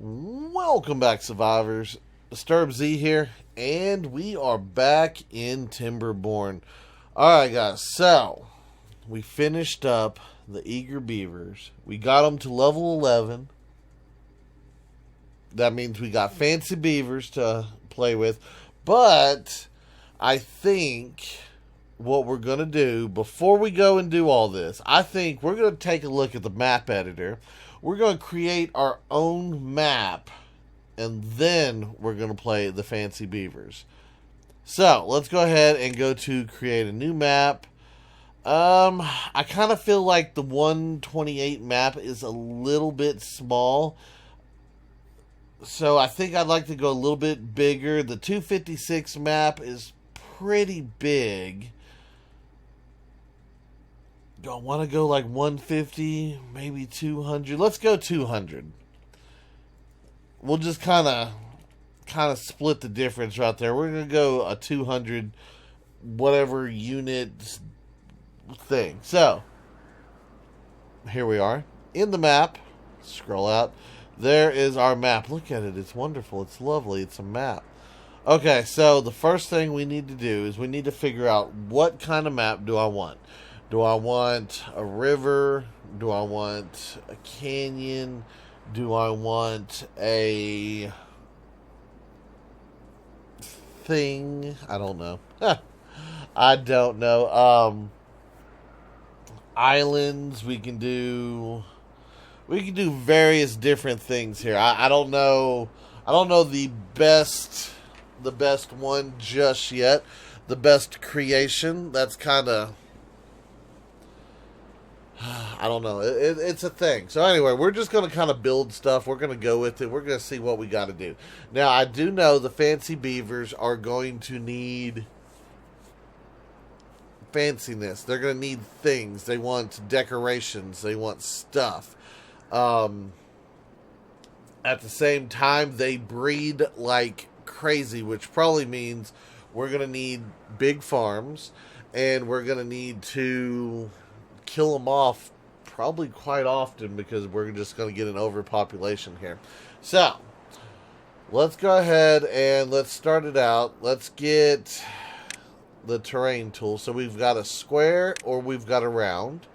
Welcome back, survivors. Disturb Z here, and we are back in Timberborn. Alright, guys, so we finished up the Eager Beavers. We got them to level 11. That means we got fancy beavers to play with. But I think what we're going to do before we go and do all this, I think we're going to take a look at the map editor. We're going to create our own map, and then we're going to play the fancy beavers. So let's go ahead and go to create a new map. I kind of feel like the 128 map is a little bit small, so I think I'd like to go a little bit bigger. The 256 map is pretty big. Do I want to go like 150, maybe 200? Let's go 200. We'll just kind of split the difference right there. We're going to go a 200 whatever unit thing. So, here we are in the map. Scroll out. There is our map. Look at it. It's wonderful. It's lovely. It's a map. Okay, so the first thing we need to do is we need to figure out what kind of map do I want. Do I want a river? Do I want a canyon? Do I want a thing? I don't know. I don't know. Islands. We can do various different things here. I don't know. I don't know the best one just yet. The best creation. That's kind of, I don't know. It's a thing. So anyway, we're just going to kind of build stuff. We're going to go with it. We're going to see what we got to do. Now, I do know the fancy beavers are going to need fanciness. They're going to need things. They want decorations. They want stuff. At the same time, they breed like crazy, which probably means we're going to need big farms, and we're going to need to kill them off probably quite often because we're just going to get an overpopulation here. So, let's go ahead and let's start it out. Let's get the terrain tool. So we've got a square or we've got a round.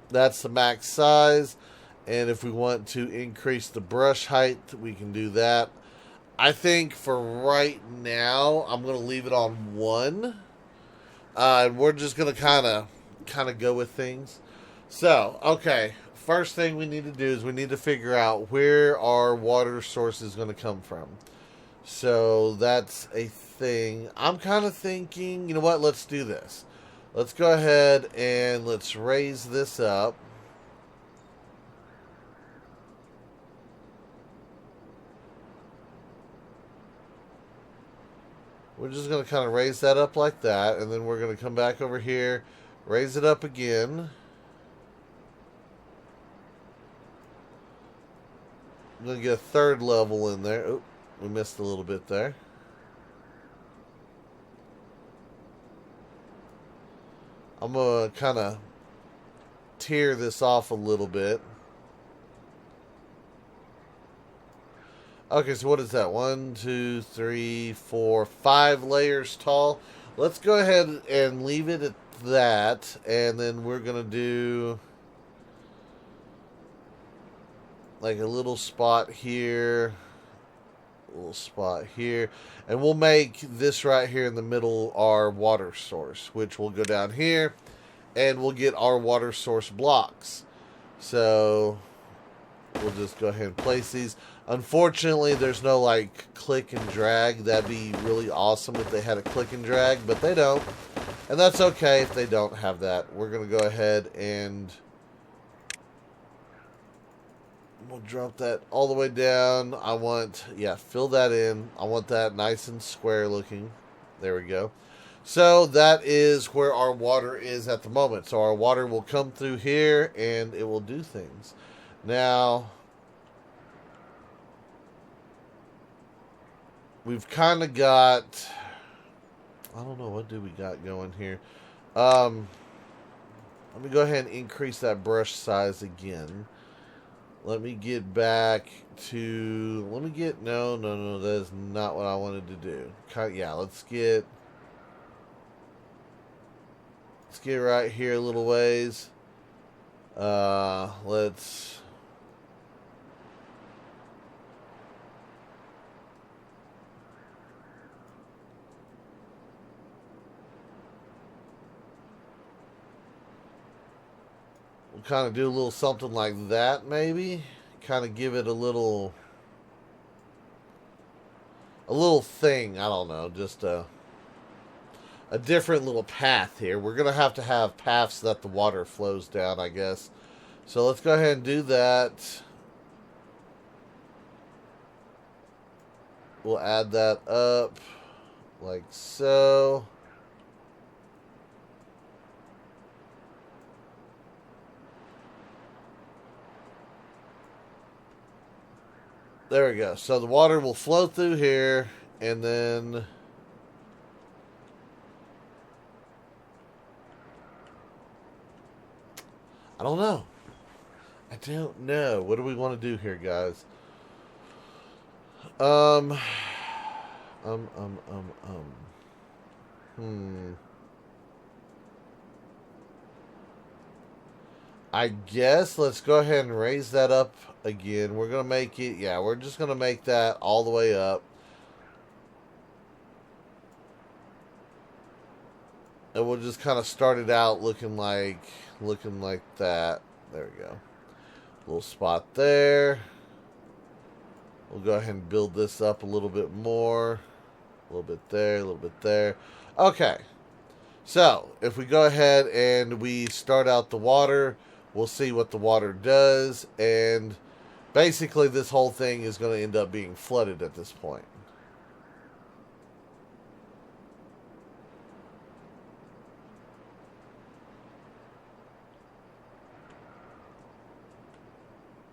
That's the max size. And if we want to increase the brush height, we can do that. I think for right now, I'm going to leave it on 1. And we're just going to kind of go with things. So, okay. First thing we need to do is we need to figure out where our water source is going to come from. So, that's a thing. I'm kind of thinking, you know what? Let's do this. Let's go ahead and let's raise this up. We're just going to kind of raise that up like that. And then we're going to come back over here. Raise it up again. I'm going to get a third level in there. Oh, we missed a little bit there. I'm going to kind of tear this off a little bit. Okay, so what is that? 1, 2, 3, 4, 5 layers tall. Let's go ahead and leave it at that. And then we're going to do like a little spot here. A little spot here. And we'll make this right here in the middle our water source, which will go down here. And we'll get our water source blocks. So we'll just go ahead and place these. Unfortunately, there's no like click and drag. That'd be really awesome if they had a click and drag, but they don't. And that's okay if they don't have that. We're going to go ahead and we'll drop that all the way down. I want, fill that in. I want that nice and square looking. There we go. So that is where our water is at the moment. So our water will come through here and it will do things. Now, we've kind of got, I don't know, what do we got going here? Let me go ahead and increase that brush size again. Let me get back to... Let me get... No, no, no. That is not what I wanted to do. Yeah, let's get... Let's get right here a little ways. Let's... We'll kind of do a little something like that, maybe. Kind of give it a little thing. I don't know, just a different little path here. We're gonna have to have paths that the water flows down, I guess. So let's go ahead and do that. We'll add that up like so. There we go. So the water will flow through here, and then I don't know. I don't know. What do we want to do here, guys? I guess let's go ahead and raise that up again. We're going to make it, yeah, we're just going to make that all the way up. And we'll just kind of start it out looking like that. There we go. Little spot there. We'll go ahead and build this up a little bit more. A little bit there, a little bit there. Okay. So, if we go ahead and we start out the water, we'll see what the water does. And basically this whole thing is going to end up being flooded at this point.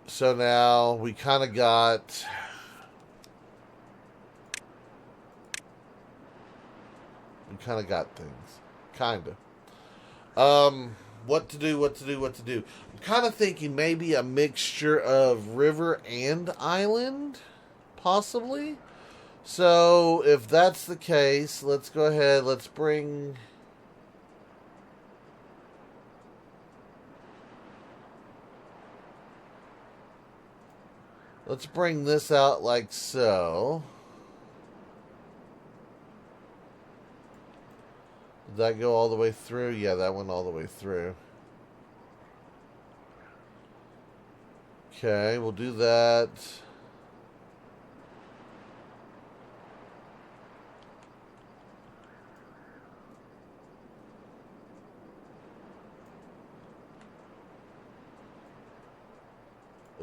So now we kind of got... We kind of got things. Kind of. What to do. I'm kind of thinking maybe a mixture of river and island, possibly. So if that's the case, let's go ahead. Let's bring... Let's bring this out like so. Did that go all the way through? Yeah, that went all the way through. Okay, we'll do that.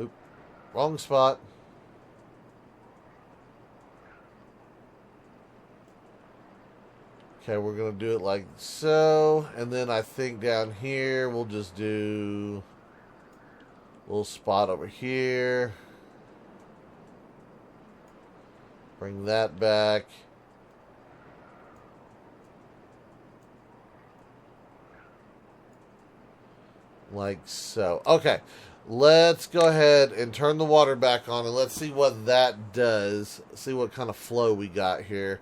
Oop, wrong spot. Okay, we're going to do it like so. And then I think down here, we'll just do a little spot over here. Bring that back. Like so. Okay, let's go ahead and turn the water back on and let's see what that does. See what kind of flow we got here.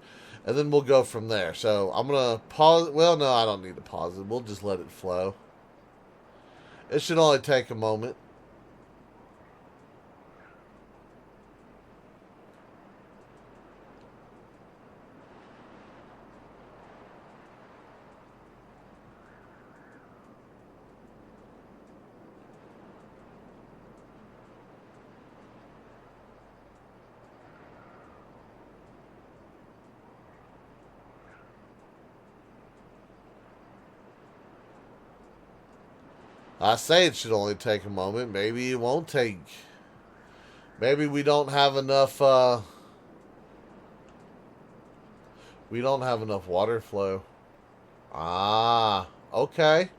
And then we'll go from there. So I'm going to pause. Well, no, I don't need to pause it. We'll just let it flow. It should only take a moment. I say it should only take a moment. Maybe it won't take... Maybe we don't have enough... we don't have enough water flow. Ah, okay.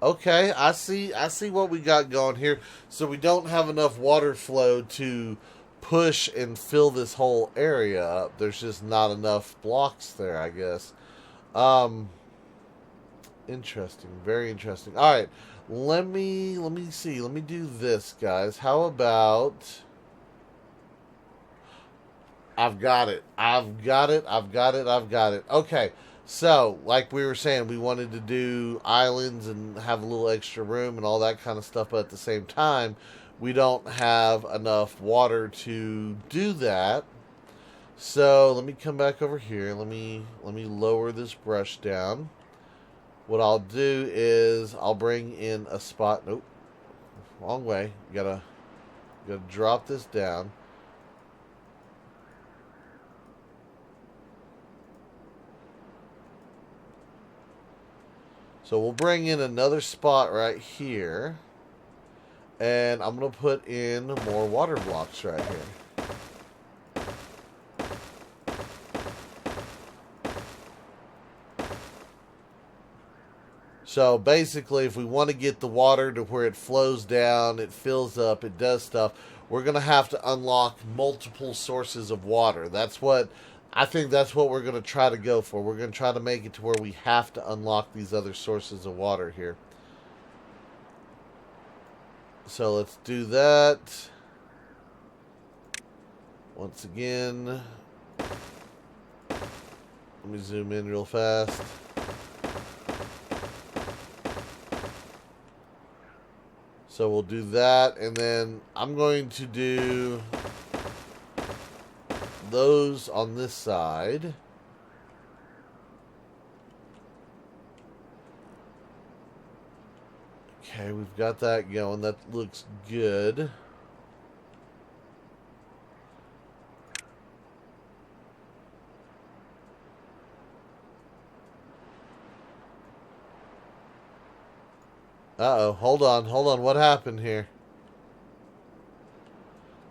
Okay, I see what we got going here. So we don't have enough water flow to push and fill this whole area up. There's just not enough blocks there, I guess. Interesting. Very interesting. All right. Let me see. Let me do this, guys. How about I've got it. I've got it. I've got it. I've got it. Okay. So, like we were saying, we wanted to do islands and have a little extra room and all that kind of stuff, but at the same time, we don't have enough water to do that. So, let me come back over here. Let me lower this brush down. What I'll do is I'll bring in a spot. Nope. Wrong way. You gotta drop this down. So we'll bring in another spot right here. And I'm going to put in more water blocks right here. So basically, if we want to get the water to where it flows down, it fills up, it does stuff, we're going to have to unlock multiple sources of water. I think that's what we're going to try to go for. We're going to try to make it to where we have to unlock these other sources of water here. So let's do that. Once again, let me zoom in real fast. So we'll do that, and then I'm going to do those on this side. Okay, we've got that going. That looks good. Uh-oh, hold on. What happened here?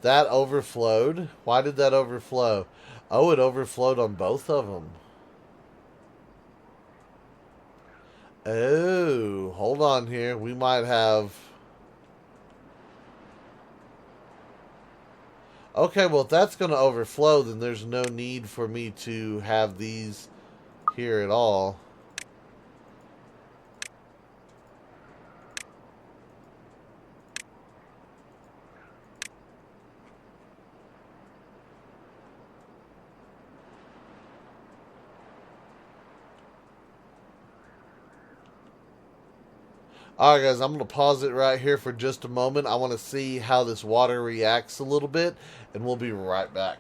That overflowed? Why did that overflow? Oh, it overflowed on both of them. Oh, hold on here. We might have... Okay, well, if that's going to overflow, then there's no need for me to have these here at all. Alright guys, I'm going to pause it right here for just a moment. I want to see how this water reacts a little bit, and we'll be right back.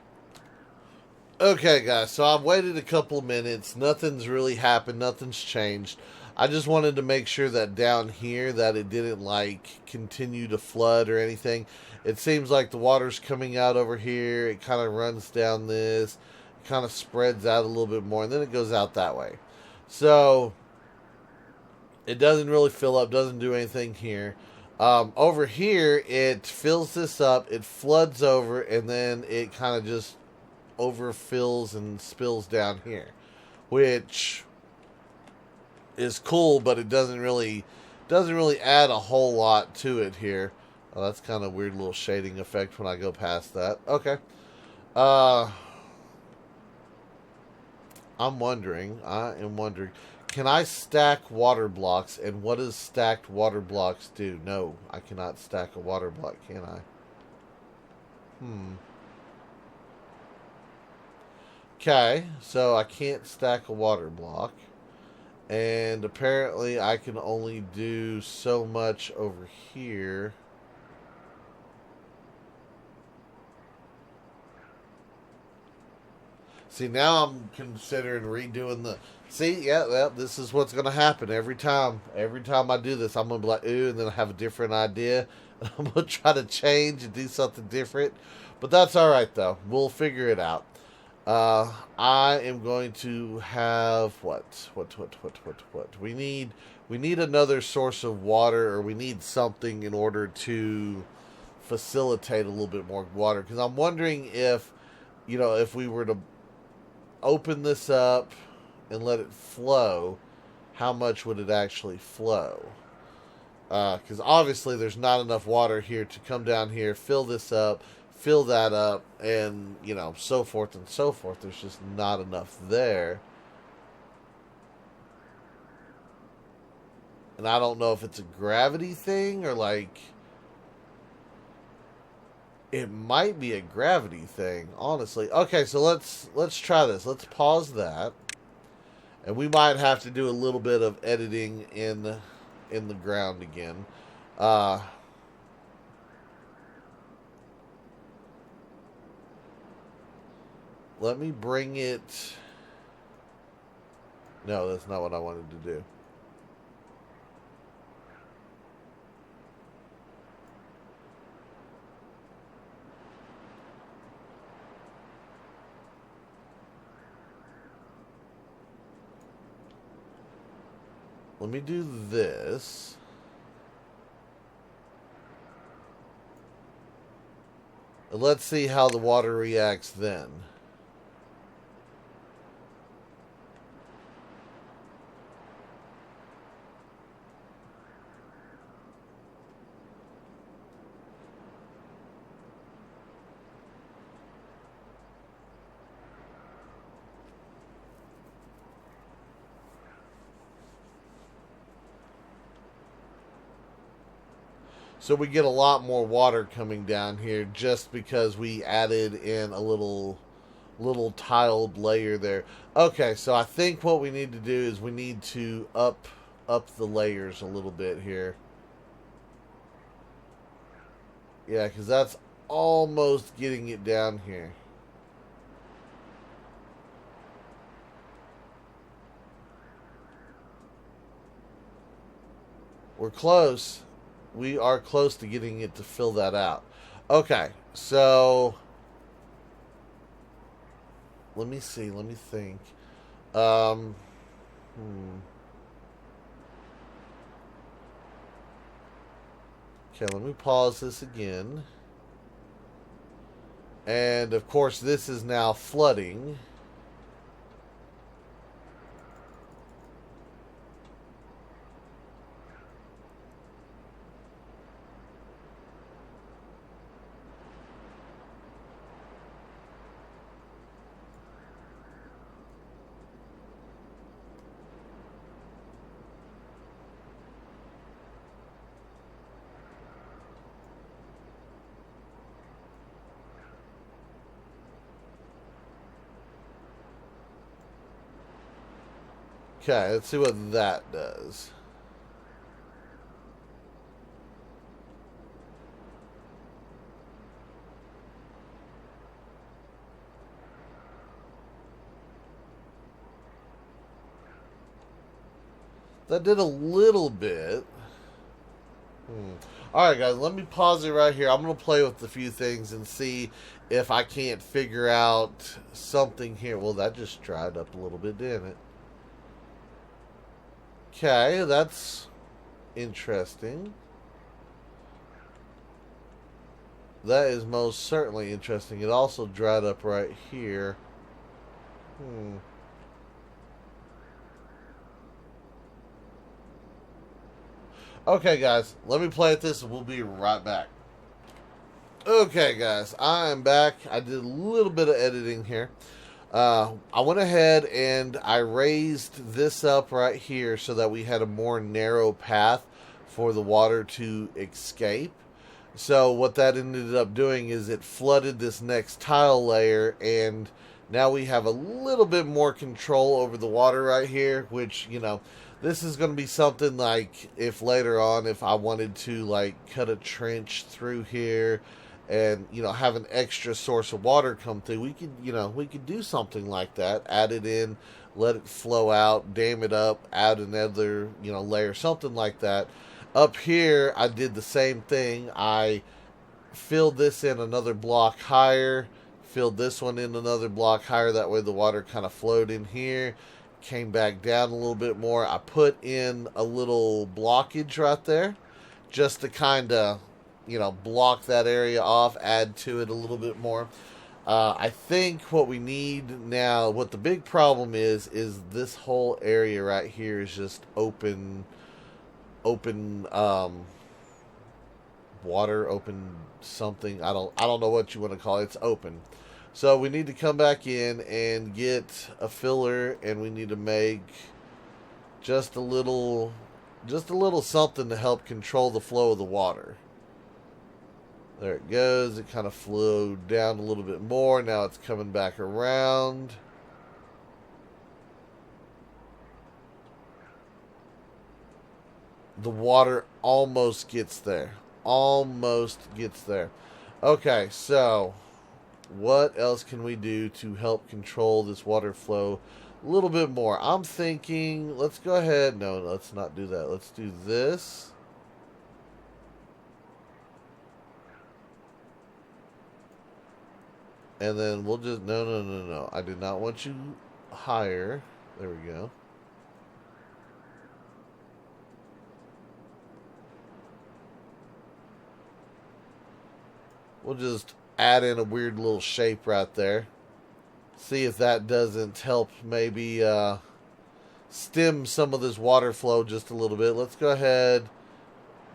Okay guys, so I've waited a couple of minutes. Nothing's really happened. Nothing's changed. I just wanted to make sure that down here that it didn't like continue to flood or anything. It seems like the water's coming out over here. It kind of runs down this. It kind of spreads out a little bit more, and then it goes out that way. So... it doesn't really fill up, doesn't do anything here. Over here, it fills this up, it floods over, and then it kind of just overfills and spills down here. Which is cool, but it doesn't really add a whole lot to it here. Oh, that's kind of a weird little shading effect when I go past that. Okay. I am wondering, can I stack water blocks, and what does stacked water blocks do? No, I cannot stack a water block, can I? Okay, so I can't stack a water block. And apparently I can only do so much over here. See, now I'm considering redoing the... See, yeah, this is what's going to happen every time. Every time I do this, I'm going to be like, ooh, and then I have a different idea. And I'm going to try to change and do something different. But that's all right, though. We'll figure it out. I am going to have... What? We need another source of water, or we need something in order to facilitate a little bit more water. Because I'm wondering if, if we were to open this up and let it flow, how much would it actually flow? Because obviously there's not enough water here to come down here, fill this up, fill that up, and, so forth and so forth. There's just not enough there. And I don't know if it's a gravity thing or like... It might be a gravity thing, honestly. Okay, so let's try this. Let's pause that. And we might have to do a little bit of editing in the ground again. Let me bring it... No, that's not what I wanted to do. Let me do this. And let's see how the water reacts then. So we get a lot more water coming down here just because we added in a little tiled layer there. Okay, so I think what we need to do is we need to up the layers a little bit here. Yeah, because that's almost getting it down here. We're close. We are close to getting it to fill that out. Okay, so let me see. Let me think. Okay, let me pause this again. And of course, this is now flooding. Okay, let's see what that does. That did a little bit. Alright guys, let me pause it right here. I'm going to play with a few things and see if I can't figure out something here. Well, that just dried up a little bit, didn't it? Okay, that's interesting. That is most certainly interesting. It also dried up right here. Okay, guys, let me play with this and we'll be right back. Okay, guys, I am back. I did a little bit of editing here. I went ahead and I raised this up right here so that we had a more narrow path for the water to escape. So what that ended up doing is it flooded this next tile layer, and now we have a little bit more control over the water right here, which, you know, this is going to be something like if later on, if I wanted to like cut a trench through here and, you know, have an extra source of water come through, we could, you know, we could do something like that, add it in, let it flow out, dam it up, add another, you know, layer, something like that. Up here, I did the same thing. I filled this in another block higher, filled this one in another block higher, that way the water kind of flowed in here, came back down a little bit more. I put in a little blockage right there just to kind of, you know, block that area off, add to it a little bit more. I think what we need now, what the big problem is this whole area right here is just open water, open something. I don't know what you want to call it. It's open. So we need to come back in and get a filler, and we need to make just a little Just a little something to help control the flow of the water. There it goes. It kind of flowed down a little bit more. Now it's coming back around. The water almost gets there. Almost gets there. Okay, so what else can we do to help control this water flow a little bit more? I'm thinking, let's go ahead. No, let's not do that. Let's do this. And then we'll just, no. I do not want you higher. There we go. We'll just add in a weird little shape right there. See if that doesn't help maybe stem some of this water flow just a little bit. Let's go ahead,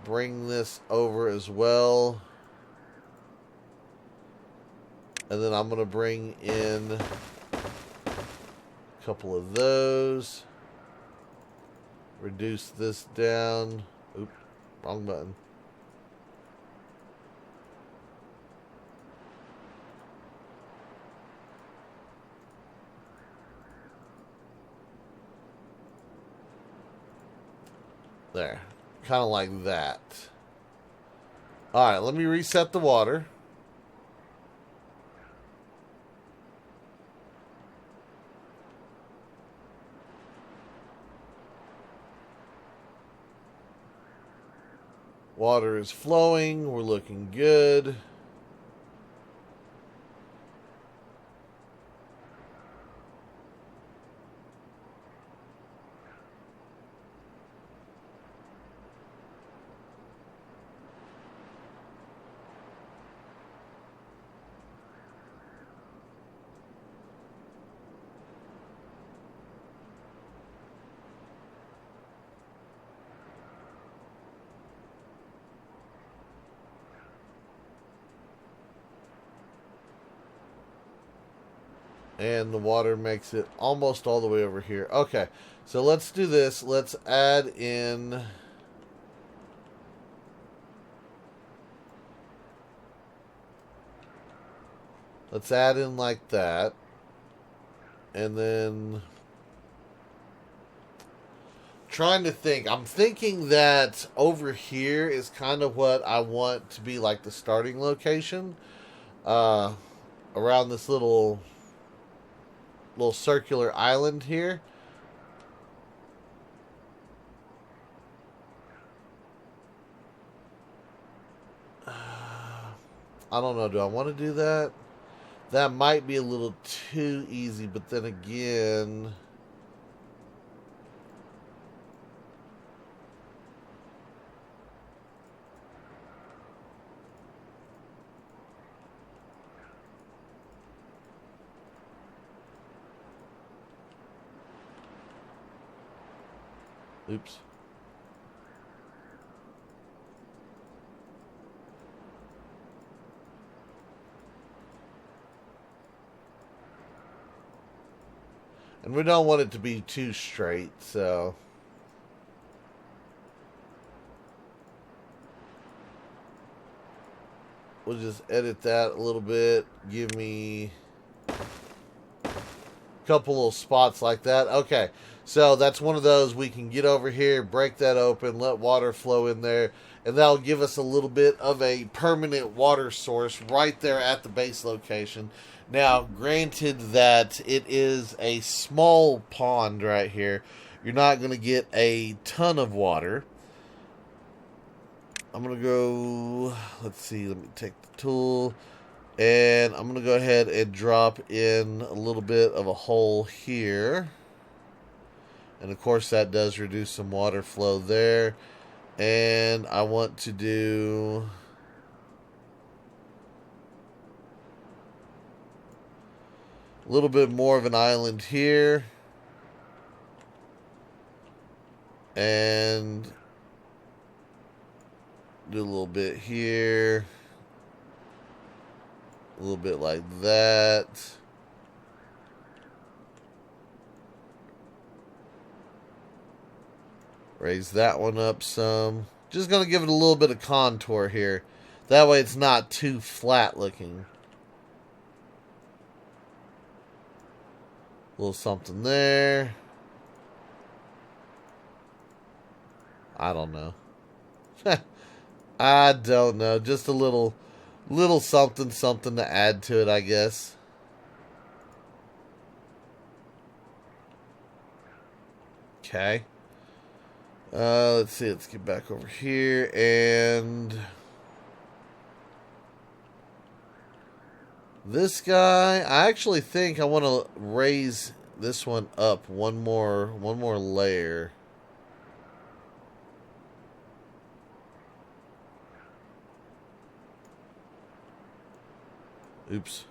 bring this over as well. And then I'm going to bring in a couple of those. Reduce this down. Oops, wrong button. There. Kind of like that. Alright, let me reset the water. Water is flowing. We're looking good. And the water makes it almost all the way over here. Okay, so let's do this. Let's add in... Let's add in like that. And then... Trying to think. I'm thinking that over here is kind of what I want to be like the starting location. Around this little circular island here. I don't know. Do I want to do that? That might be a little too easy, but then again... Oops. And we don't want it to be too straight, so... We'll just edit that a little bit. Give me a couple little spots like that. Okay, so that's one of those. We can get over here, break that open, let water flow in there, and that'll give us a little bit of a permanent water source right there at the base location. Now, granted that it is a small pond right here, you're not going to get a ton of water. I'm going to go, let's see, let me take the tool, and I'm going to go ahead and drop in a little bit of a hole here. And of course that does reduce some water flow there. And I want to do... a little bit more of an island here. And... do a little bit here. A little bit like that. Raise that one up some. Just going to give it a little bit of contour here. That way it's not too flat looking. A little something there. I don't know. I don't know. Just a little something to add to it, I guess. Okay. Let's see. Let's get back over here and this guy. I actually think I want to raise this one up one more layer. Oops.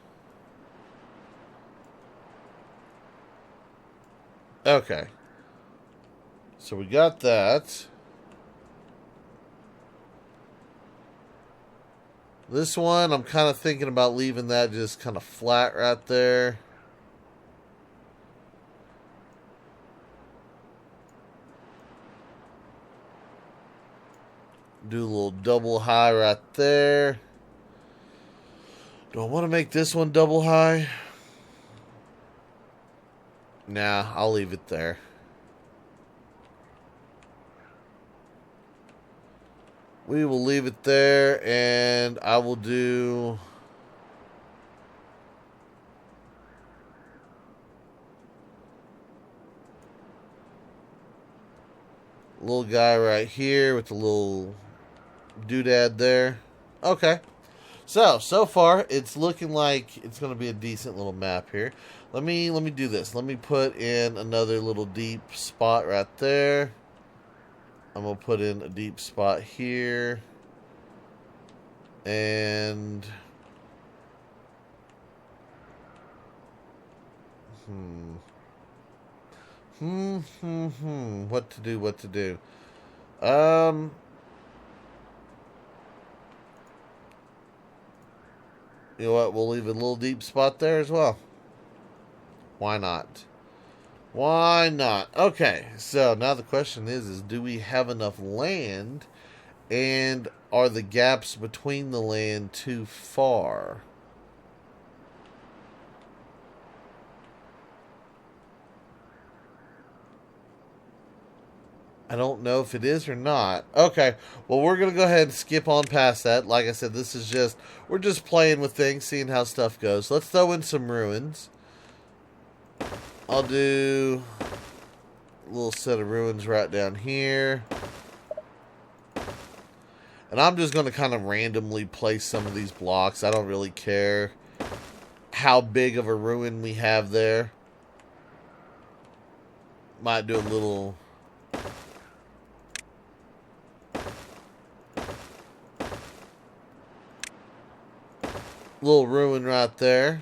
Okay. So we got that. This one, I'm kind of thinking about leaving that just kind of flat right there. Do a little double high right there. Do I want to make this one double high? Nah, I'll leave it there. We will leave it there, and I will do a little guy right here with the little doodad there. Okay. So far it's looking like it's going to be a decent little map here. Let me do this. Let me put in another little deep spot right there. I'm going to put in a deep spot here. And what to do. You know what? We'll leave a little deep spot there as well. Why not? Why not? Okay, so now the question is do we have enough land, and are the gaps between the land too far? I don't know if it is or not. Okay, well, we're going to go ahead and skip on past that. Like I said, we're just playing with things, seeing how stuff goes. Let's throw in some ruins. I'll do a little set of ruins right down here. And I'm just going to kind of randomly place some of these blocks. I don't really care how big of a ruin we have there. Might do a little ruin right there.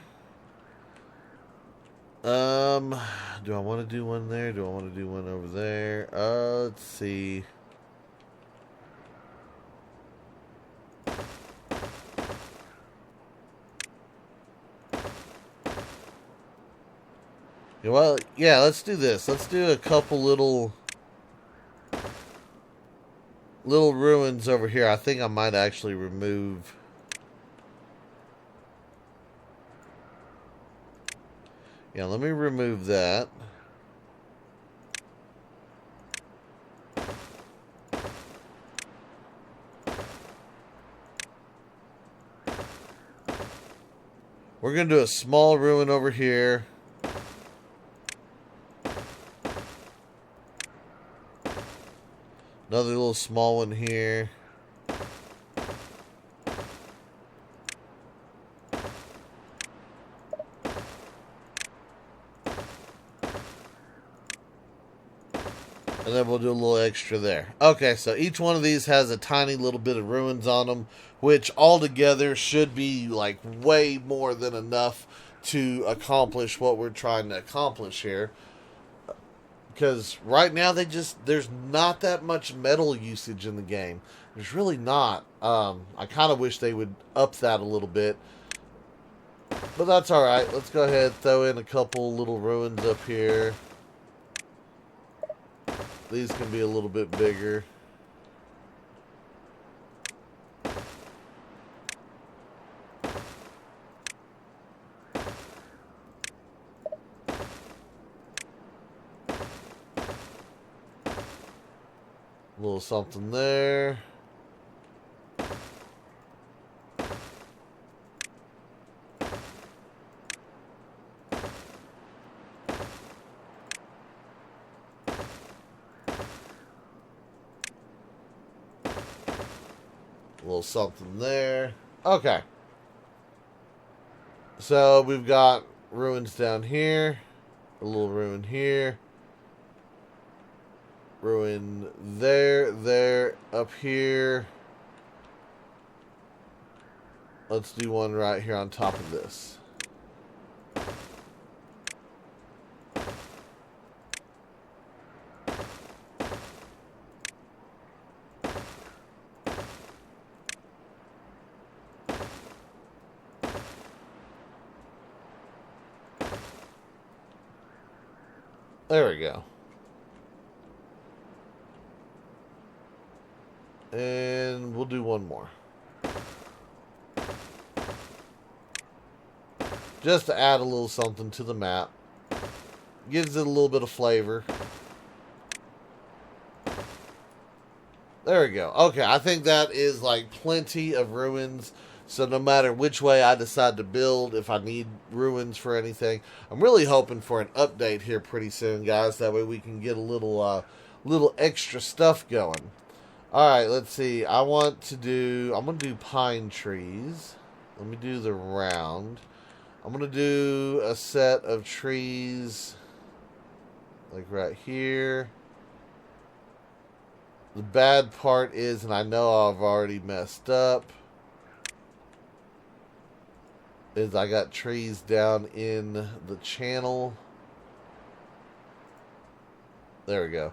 Do I want to do one there? Do I want to do one over there? Let's see. Well, yeah, let's do this. Let's do a couple little ruins over here. I think I might actually remove. Yeah, let me remove that. We're going to do a small ruin over here. Another little small one here. And then we'll do a little extra there. Okay, so each one of these has a tiny little bit of ruins on them, which altogether should be like way more than enough to accomplish what we're trying to accomplish here. Because right now there's not that much metal usage in the game. There's really not. I kind of wish they would up that a little bit. But that's alright. Let's go ahead and throw in a couple little ruins up here. These can be a little bit bigger. A little something there. A little something there. Okay. So we've got ruins down here. A little ruin here. Ruin there, up here. Let's do one right here on top of this. There we go. And we'll do one more. Just to add a little something to the map. Gives it a little bit of flavor. There we go. Okay, I think that is like plenty of ruins. So no matter which way I decide to build, if I need ruins for anything, I'm really hoping for an update here pretty soon, guys. That way we can get a little extra stuff going. All right, let's see. I'm going to do pine trees. Let me do the round. I'm going to do a set of trees like right here. The bad part is, and I know I've already messed up, is I got trees down in the channel. There we go.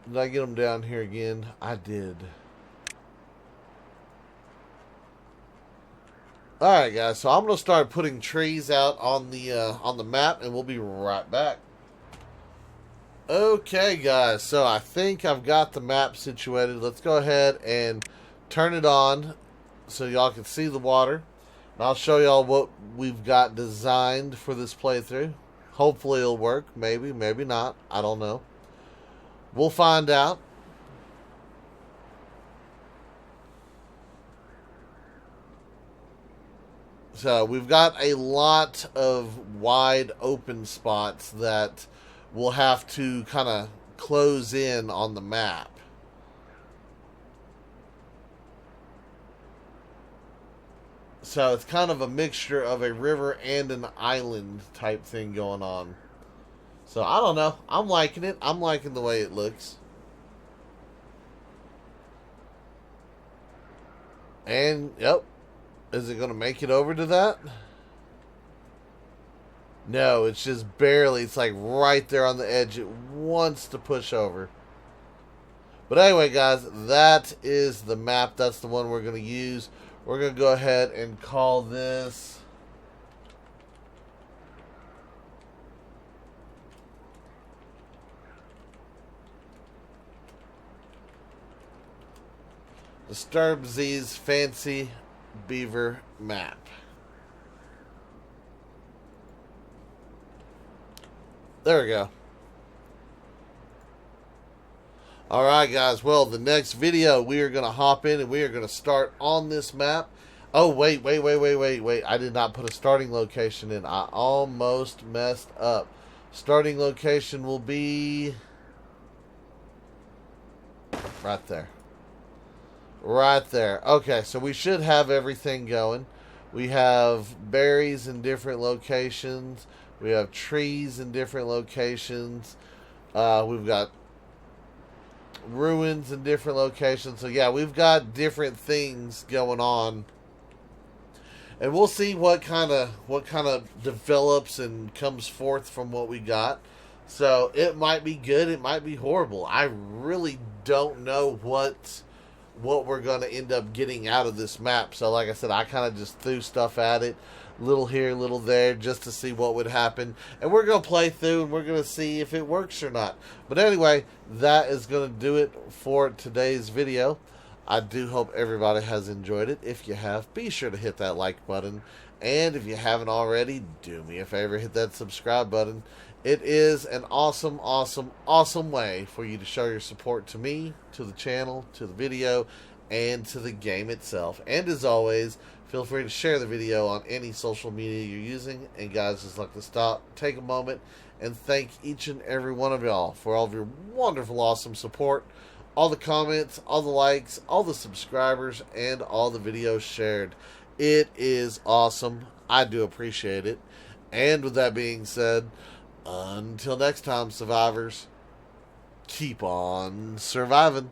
Did I get them down here again? I did. Alright guys, so I'm going to start putting trees out on the map, and we'll be right back. Okay guys, so I think I've got the map situated. Let's go ahead and turn it on so y'all can see the water. And I'll show y'all what we've got designed for this playthrough. Hopefully it'll work. Maybe, maybe not. I don't know. We'll find out. So we've got a lot of wide open spots that we'll have to kind of close in on the map. So it's kind of a mixture of a river and an island type thing going on. So I don't know. I'm liking it. I'm liking the way it looks. And, yep. Is it going to make it over to that? No, it's just barely. It's like right there on the edge. It wants to push over. But anyway, guys, that is the map. That's the one we're going to use. We're going to go ahead and call this Disturb Z's Fancy Beaver Map. There we go. Alright guys, well, the next video we are going to hop in and we are going to start on this map. Oh, wait. I did not put a starting location in. I almost messed up. Starting location will be right there. Right there. Okay, so we should have everything going. We have berries in different locations. We have trees in different locations. We've got ruins in different locations. So yeah, we've got different things going on. And we'll see what kind of develops and comes forth from what we got. So it might be good, it might be horrible. I really don't know what we're going to end up getting out of this map. So like I said, I kind of just threw stuff at it, little here, little there, just to see what would happen. And we're going to play through and we're going to see if it works or not. But anyway, that is going to do it for today's video. I do hope everybody has enjoyed it. If you have, be sure to hit that like button. And if you haven't already, do me a favor, hit that subscribe button. It is an awesome, awesome, awesome way for you to show your support to me, to the channel, to the video, and to the game itself. And as always, feel free to share the video on any social media you're using. And guys, just like to stop, take a moment, and thank each and every one of y'all for all of your wonderful, awesome support, all the comments, all the likes, all the subscribers, and all the videos shared. It is awesome. I do appreciate it. And with that being said, until next time, survivors, keep on surviving.